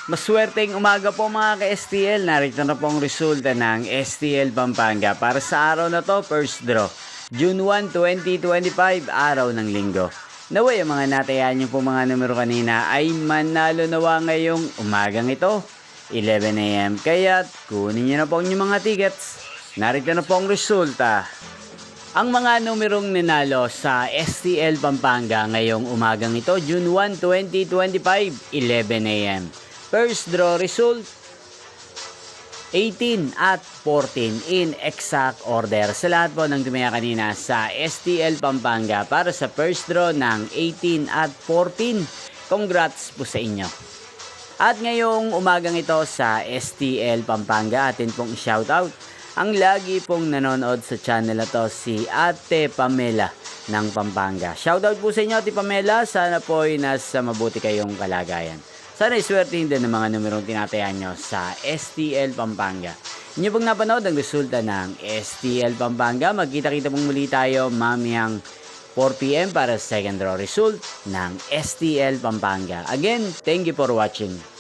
Maswerteng umaga po mga ka-STL. Narito na po ang resulta ng STL Pampanga para sa araw na to, first draw. June 1, 2025, araw ng linggo. Naway ang mga natayaan nyo po mga numero kanina ay manalo nawa ngayong umagang ito, 11 AM. Kaya kunin nyo na po ang inyong mga tickets. Narito na po ang resulta. Ang mga numerong ninalo sa STL Pampanga ngayong umagang ito, June 1, 2025, 11 AM. First draw result, 18 at 14 in exact order. Sa lahat po ng tumaya kanina sa STL Pampanga para sa first draw ng 18 at 14. Congrats po sa inyo. At ngayong umagang ito sa STL Pampanga, atin pong shoutout ang lagi pong nanonood sa channel na to, si Ate Pamela ng Pampanga. Shoutout po sa inyo, Ate Pamela. Sana po ay nasa mabuti kayong kalagayan. Sana iswertihin din ng mga numerong tinatayan nyo sa STL Pampanga. Inyo pong napanood ang resulta ng STL Pampanga. Magkita-kita pong muli tayo mamayang 4 PM para sa second draw result ng STL Pampanga. Again, thank you for watching.